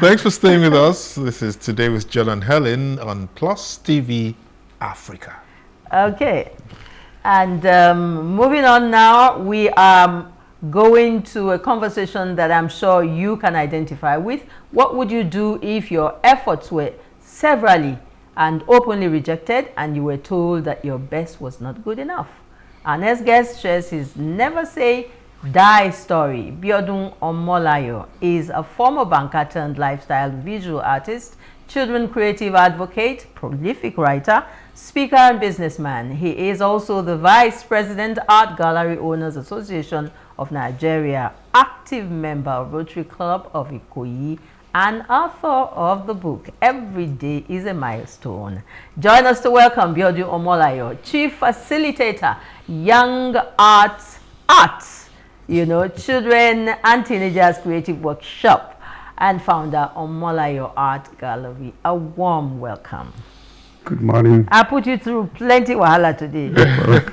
Thanks for staying with us. This is Today with John and Helen on PlusTvAfrica. Okay. And moving on now, we are going to a conversation that I'm sure you can identify with. What would you do if your efforts were severally and openly rejected and you were told that your best was not good enough? Our next guest shares his never say die story. Biodun Omolayo is a former banker turned lifestyle visual artist, children creative advocate, prolific writer, speaker and businessman. He is also the Vice President, Art Gallery Owners Association of Nigeria, active member of Rotary Club of Ikoyi, and author of the book, Every Day is a Milestone. Join us to welcome Biodun Omolayo, Chief Facilitator, Young Arts, Children and Teenagers Creative Workshop, and founder Omolayo Art Gallery. A warm welcome. Good morning. I put you through plenty wahala today.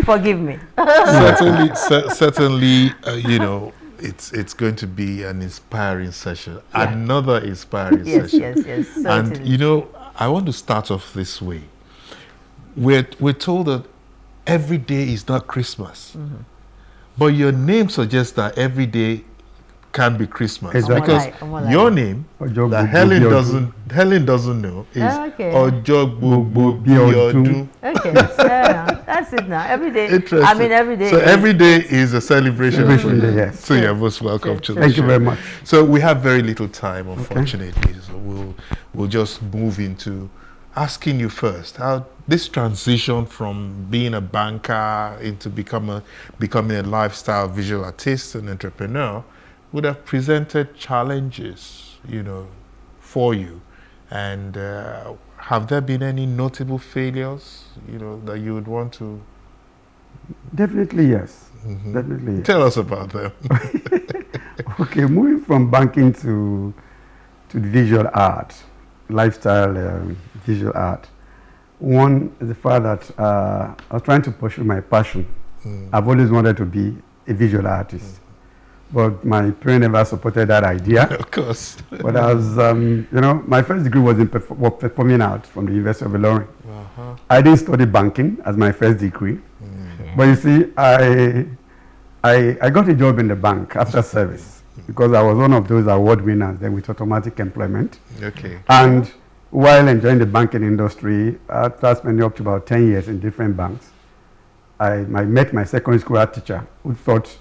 Forgive me. Certainly, it's going to be an inspiring session. Yeah. Another inspiring session. Yes, certainly. And I want to start off this way. We're told that every day is not Christmas, but your name suggests that every day can be Christmas. Exactly. Because your name that Helen doesn't know is Ojogbo Biodun. Okay, that's it now. Every day. Interesting. I mean, every day. So every day is a celebration. Yes. So you're most welcome to the show. Thank you very much. So we have very little time, unfortunately. Okay. So we'll just move into asking you first how this transition from being a banker into becoming a lifestyle visual artist and entrepreneur would have presented challenges, for you. And have there been any notable failures, that you would want to? Definitely yes. Definitely. Yes. Tell us about them. Okay, moving from banking to visual art, lifestyle visual art. One is the fact that I was trying to pursue my passion. I've always wanted to be a visual artist. But my parents never supported that idea. Of course. But I was, my first degree was in performing arts from the University of Ilorin. I didn't study banking as my first degree. But you see, I got a job in the bank after service because I was one of those award winners then with automatic employment. Okay. And while enjoying the banking industry, after spending up to about 10 years in different banks, I met my secondary school art teacher who thought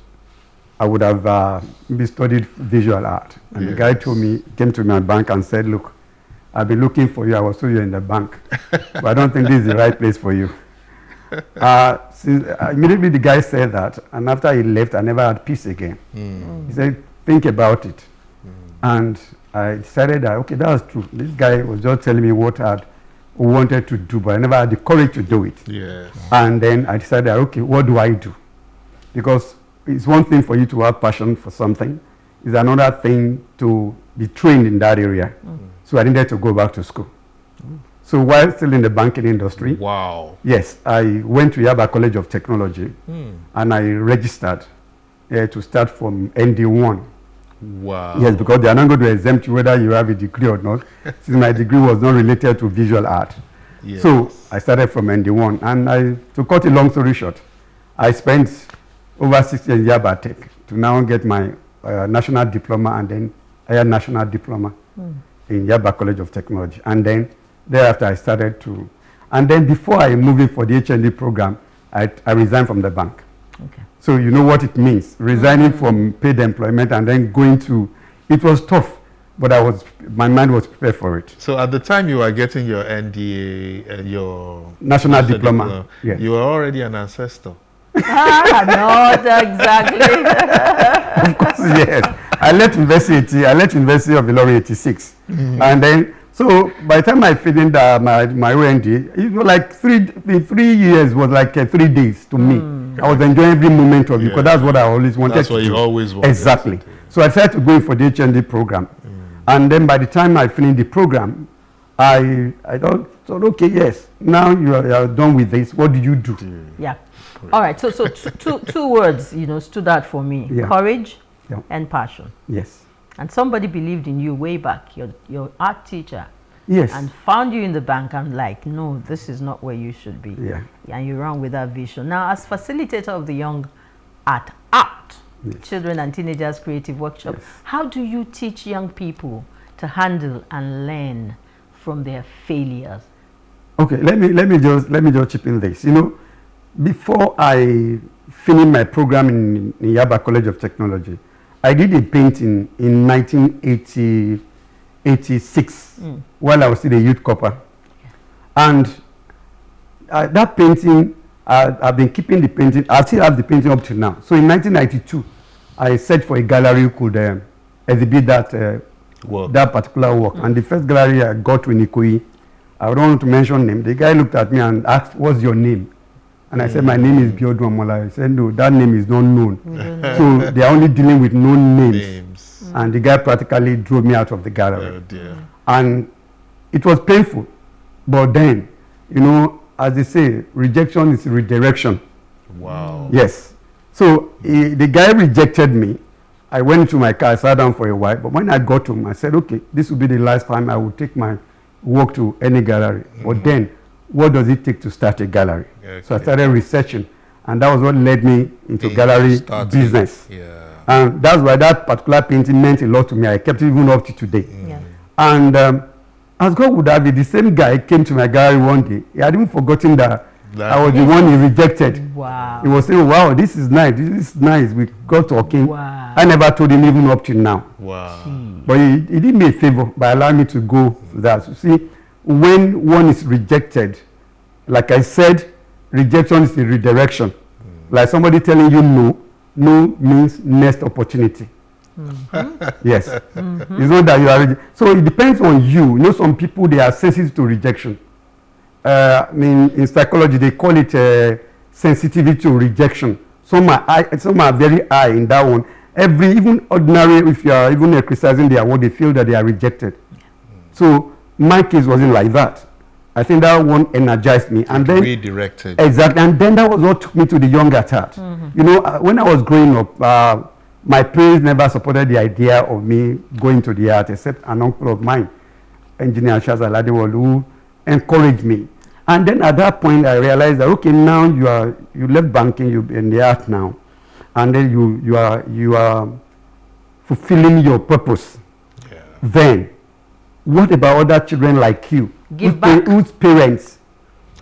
I would have studied visual art. And the guy came to my bank and said, look, I've been looking for you. I was told you're in the bank, but I don't think this is the right place for you. Immediately the guy said that, and after he left, I never had peace again. He said, think about it. And I decided that, okay, that was true. This guy was just telling me what I wanted to do, but I never had the courage to do it. Yes. And then I decided, okay, what do I do? Because it's one thing for you to have passion for something. It's another thing to be trained in that area. So I needed to go back to school. So while still in the banking industry, yes, I went to Yaba College of Technology and I registered to start from ND1. Wow. Yes, because they are not going to exempt you whether you have a degree or not, since my degree was not related to visual art. Yes. So I started from ND1, and to cut a long story short, I spent over 6 years in Yaba Tech to now get my national diploma and then higher national diploma in Yaba College of Technology. And then thereafter I started to, and then before I moved in for the HND program, I resigned from the bank. Okay. So you know what it means, resigning from paid employment and then going to, it was tough, but my mind was prepared for it. So at the time you were getting your NDA, your national diploma, yes. You were already an ancestor. Not exactly. Of course, yes. I left University of Ilorin 86. And then, so by the time I finished my OND, it was like 3 years was like 3 days to me. I was enjoying every moment of it because that's what I always wanted to do. That's what you always wanted. Exactly. So I decided to go in for the HND program. And then by the time I finished the program, I thought, okay, yes, now you are done with this. What do you do? Yeah. All right. So two words, stood out for me: courage and passion. Yes. And somebody believed in you way back, your art teacher. Yes. And found you in the bank and like, no, this is not where you should be. Yeah. And you ran with that vision. Now, as facilitator of the Young at Children and Teenagers Creative Workshop, how do you teach young people to handle and learn from their failures? Okay, let me just chip in this. You know, before I finished my program in Yaba College of Technology, I did a painting in 1986 while I was still a youth corper, and that painting, I've been keeping the painting. I still have the painting up to now. So in 1992, I searched for a gallery who could exhibit that that particular work. And the first gallery I got to in Ikoyi, I don't want to mention name. The guy looked at me and asked, "What's your name?" And I said, "My name is Biodun Amola." He said, "No, that name is not known." So they are only dealing with known names. And the guy practically drove me out of the gallery. Oh dear. And it was painful. But then, you know, as they say, rejection is redirection. Wow. Yes. So the guy rejected me. I went into my car, I sat down for a while. But when I got home, I said, okay, this will be the last time I will take my work to any gallery. But then, what does it take to start a gallery? Okay. So I started researching. And that was what led me into gallery business. Yeah. And that's why that particular painting meant a lot to me. I kept it even up to today. Yeah. And as God would have it, the same guy came to my gallery one day. He had even forgotten that I was the one he rejected. Wow. He was saying, wow, this is nice. This is nice. We got talking. Wow. I never told him even up to now. Wow. But he did me a favor by allowing me to go to that. You see, when one is rejected, like I said, rejection is a redirection. Like somebody telling you no. No means next opportunity. Yes. It's not that you are so it depends on you. You know, some people, they are sensitive to rejection. I mean, in psychology they call it sensitivity to rejection. Some are very high in that one. Even ordinary, if you are even criticizing their work, they feel that they are rejected. So my case wasn't like that. I think that one energized me, and then redirected. Exactly, and then that was what took me to the Young at Heart. You know, when I was growing up, my parents never supported the idea of me going to the art, except an uncle of mine, Engineer Shaza Ladewolu, who encouraged me. And then at that point, I realized that okay, now you left banking, you're in the art now, and then you are fulfilling your purpose. Yeah. Then, what about other children like you? Whose parents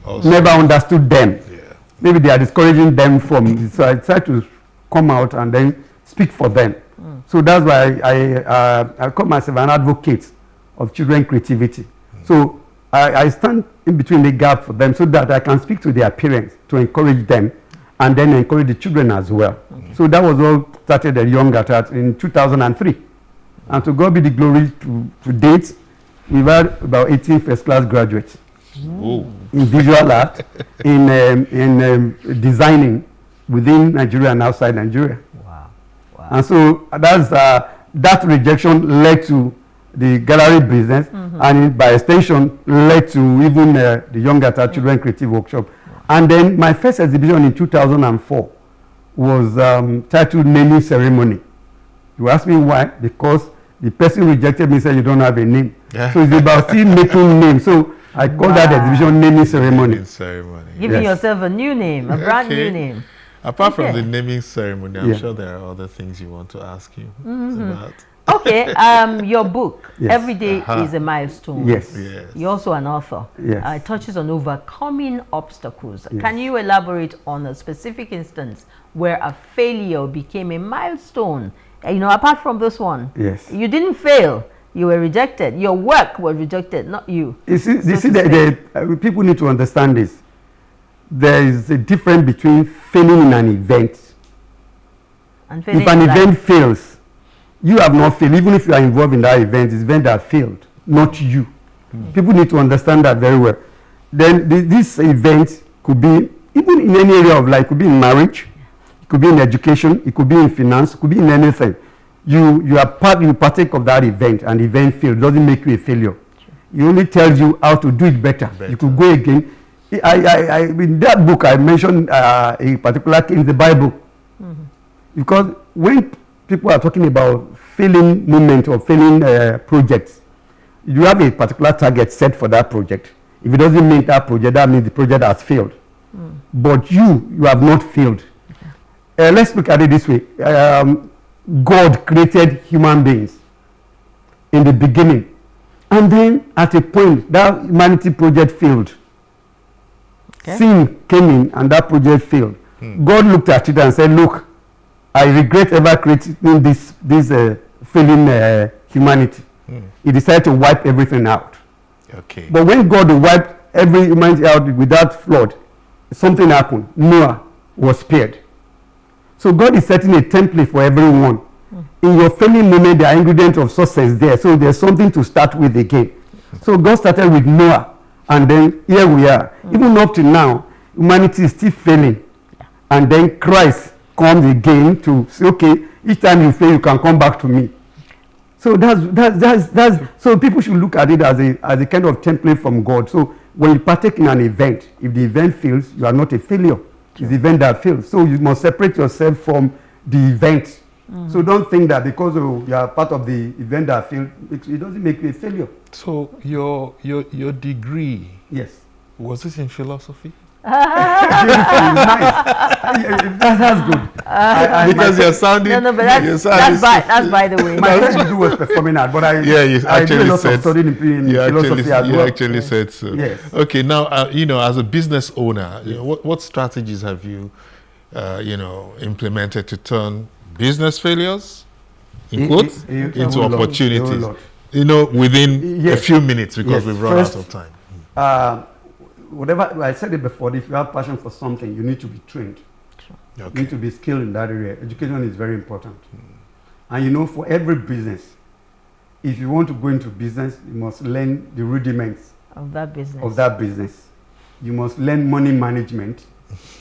also never understood them. Yeah. Maybe they are discouraging them from. So I tried to come out and then speak for them. So that's why I call myself an advocate of children creativity. So I stand in between the gap for them so that I can speak to their parents to encourage them and then encourage the children as well. So that was all started at Young at Heart in 2003. And to God be the glory, to date, we've had about 18 first-class graduates in visual art, in designing within Nigeria and outside Nigeria. Wow. Wow. And so that's that rejection led to the gallery business, and by extension led to even the Young at Heart Children Creative Workshop. And then my first exhibition in 2004 was titled Naming Ceremony. You ask me why? Because the person rejected me, said you don't have a name. So it's about still making names. So I call that exhibition Naming Ceremony. Naming ceremony. Giving yourself a new name, a brand new name. Apart from the naming ceremony, I'm sure there are other things you want to ask you about. Okay, your book, Every Day is a Milestone. Yes. You're also an author. Yes. It touches on overcoming obstacles. Can you elaborate on a specific instance where a failure became a milestone? You know, apart from this one, you didn't fail. You were rejected. Your work was rejected, not you. You see that people need to understand this. There is a difference between failing in an event. And failing if an event fails, you have not failed. Even if you are involved in that event, it's an event that failed, not you. People need to understand that very well. Then this event could be, even in any area of life, it could be in marriage, it could be in education, it could be in finance, it could be in anything. You partake of that event, and the event failed. It doesn't make you a failure. It only tells you how to do it better. You could go again. In that book, I mentioned a particular case in the Bible. Because when people are talking about failing moment or failing projects, you have a particular target set for that project. If it doesn't meet that project, that means the project has failed. But you have not failed. Let's look at it this way. God created human beings in the beginning. And then at a point, that humanity project failed. Okay. Sin came in and that project failed. God looked at it and said, look, I regret ever creating this failing humanity. He decided to wipe everything out. Okay. But when God wiped every humanity out without flood, something happened. Noah was spared. So God is setting a template for everyone. In your failing moment, there are ingredients of success there. So there's something to start with again. So God started with Noah, and then here we are. Even up to now, humanity is still failing. And then Christ comes again to say, okay, each time you fail, you can come back to me. So that's so people should look at it as a kind of template from God. So when you partake in an event, if the event fails, you are not a failure. It's the event that fails. So you must separate yourself from the event. So don't think that because you are part of the event that failed, it doesn't make you a failure. So your degree, yes, was it in philosophy? Nice. That's good. Because you're sounding. No, but that's by the way. My first degree was performing art, but you actually said in philosophy as well. You actually said so. Yes. Okay, now as a business owner, what strategies have you, implemented to turn business failures, in quotes, into opportunities? Within a few minutes, because we've run out of time. Whatever I said it before, if you have passion for something, you need to be trained. Okay. You need to be skilled in that area. Education is very important. And for every business, if you want to go into business, you must learn the rudiments of that business. You must learn money management,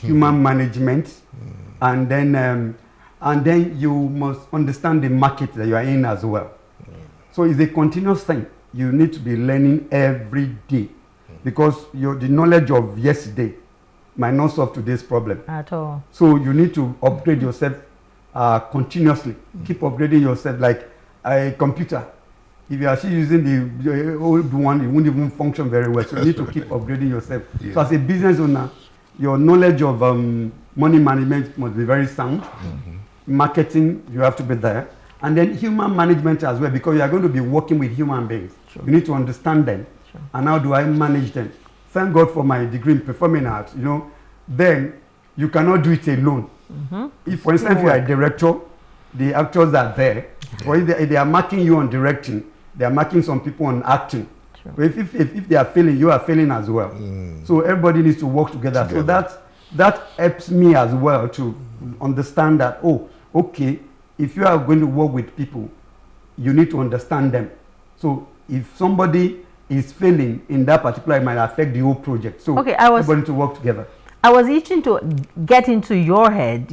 human management, and then you must understand the market that you are in as well. So it's a continuous thing. You need to be learning every day. Because the knowledge of yesterday might not solve today's problem. At all. So you need to upgrade yourself continuously. Keep upgrading yourself like a computer. If you are still using the old one, it won't even function very well. So you need to keep upgrading yourself. Yeah. So as a business owner, your knowledge of money management must be very sound. Marketing, you have to be there. And then human management as well, because you are going to be working with human beings. Sure. You need to understand them. And how do I manage them? Thank God for my degree in performing arts. Then you cannot do it alone. If, for instance, you are a director, the actors are there. Or if they are marking you on directing, they are marking some people on acting. Sure. But if they are failing, you are failing as well. So everybody needs to work together. So that helps me as well to understand that, okay, if you are going to work with people, you need to understand them. So if somebody is failing in that particular, it might affect the whole project. So everybody to work together. I was itching to get into your head,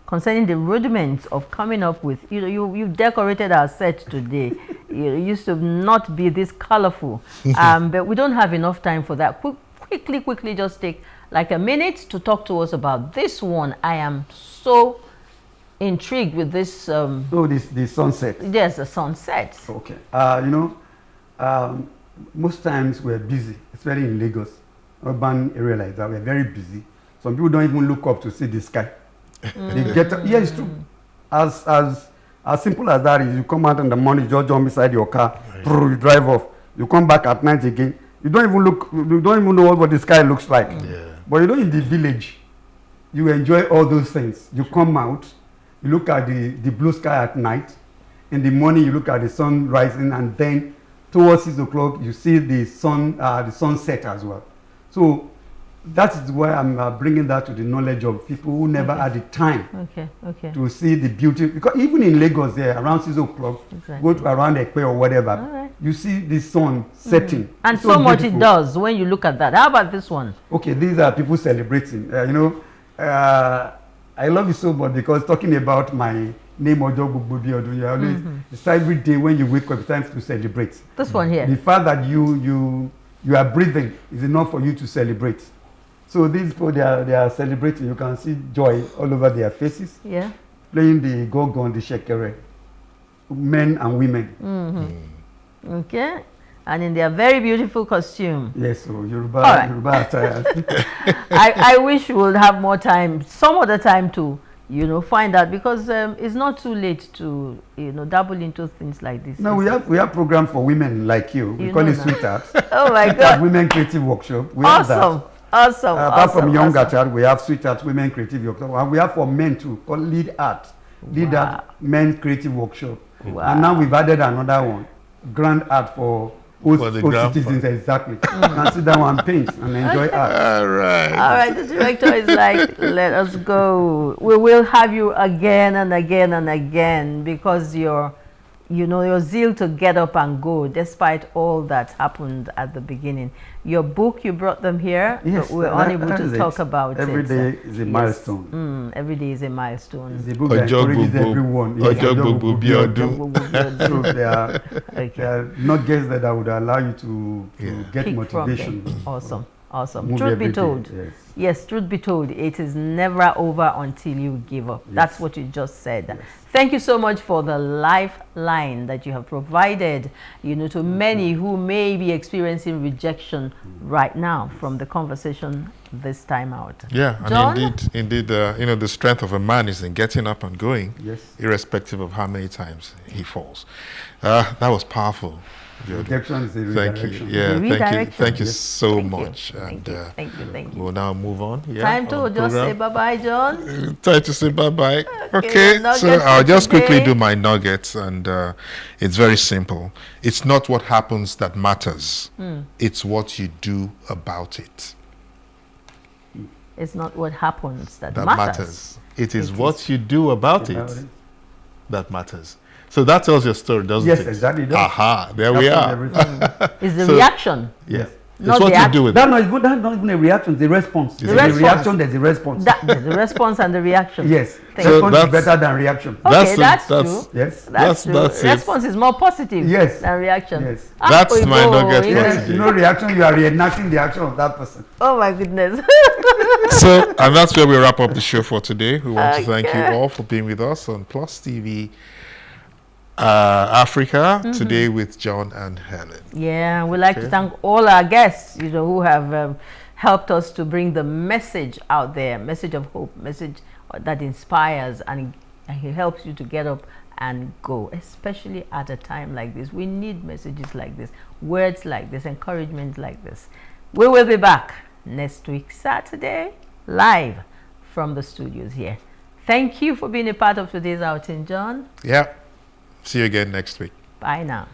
concerning the rudiments of coming up with, you've decorated our set today. It used to not be this colorful, but we don't have enough time for that. Quickly, just take like a minute to talk to us about this one. I am so intrigued with this. The sunset. Yes, the sunset. Okay. Most times we're busy, especially in Lagos, urban area like that. We're very busy. Some people don't even look up to see the sky. They get up. Yeah, it's true. As simple as that is, you come out in the morning, you just jump beside your car, you drive off. You come back at night again. You don't even look. You don't even know what the sky looks like. But in the village, you enjoy all those things. You come out, you look at the blue sky at night. In the morning, you look at the sun rising, and then towards 6 o'clock, you see the sunset as well. So that is why I'm bringing that to the knowledge of people who never had the time to see the beauty. Because even in Lagos, there around 6 o'clock, go to around Ekpe or whatever, you see the sun setting. And so much it does when you look at that. How about this one? Okay, these are people celebrating. I love it so much because talking about my name Ojo Bubi Odu, you always it's every day when you wake up, it's time to celebrate. This one here. The fact that you are breathing is enough for you to celebrate. So these people, they are celebrating. You can see joy all over their faces. Yeah. playing the gogon, the shekere, men and women. Okay. And in their very beautiful costume. Yes, so Yoruba, Right. Yoruba attire. I wish we would have more time, some other time to, find out, because it's not too late to, dabble into things like this. No, we have program for women like you. We call it Sweethearts. Oh my Sweethearts God. Women Creative Workshop. We have that. Awesome. Apart from young awesome. child, we have Sweethearts Women Creative Workshop. And we have for men too, called Lead Art. Lead Wow. Art Men Creative Workshop. Wow. And now we've added another one, Grand Art for For the old grandpa. citizens, exactly. You can sit down and paint and enjoy art. All right. All right, the director is like, let us go. We will have you again and again and again, because your zeal to get up and go, despite all that happened at the beginning. Your book, you brought them here, Yes, but we're unable to talk about it. Every day is a milestone. Every day is a milestone. It's a book that encourages everyone. Yes, Ojogbobo Biodun. So there are nuggets that would allow you to get Pick from motivation. them. Awesome. Move Truth every be day, told, yes, truth be told, it is never over until you give up. Yes. That's what you just said. Yes. Thank you so much for the lifeline that you have provided, to many who may be experiencing rejection right now from the conversation this time out. Yeah, John? and indeed, the strength of a man is in getting up and going, Yes. irrespective of how many times he falls. That was powerful. Rejection is a Thank you. redirection. Yeah, Redirection. thank you Yes. so Thank you. much. Thank And you. Thank you. we'll now move on. Yeah, Time to on just say program. bye-bye, John. Time to say bye-bye. Okay, Okay, nuggets so for I'll just quickly today. do my nuggets, and it's very simple. It's not what happens that matters. It's what you do about it It's not what happens that that matters. matters. It is It what you do about About it it. that matters. So that tells your story, doesn't Yes, it? exactly. it does. Aha, there we Captures are. everything. It's the So- reaction. Yeah. Not It's what the you do with it. That's not even a reaction, it's a response. The There's response. a reaction, there's a response. The response and the reaction. Yes. Thank So Response is that's- better than reaction. Okay, That's that's true. Yes. That's true. that's it. Response is more positive Yes. than reaction. Yes. That's my nugget for Yes, today. you know reaction, you are reenacting the action of that person. Oh my goodness. So, and that's where we wrap up the show for today. We want to thank you Okay. all for being with us on Plus TV Africa today with John and Helen. Yeah, we'd like to Okay. thank all our guests, who have helped us to bring the message out there, message of hope, message that inspires, and it helps you to get up and go, especially at a time like this. We need messages like this, words like this, encouragement like this. We will be back next week, Saturday, live from the studios here. Thank you for being a part of today's outing, John. Yeah. See you again next week. Bye now.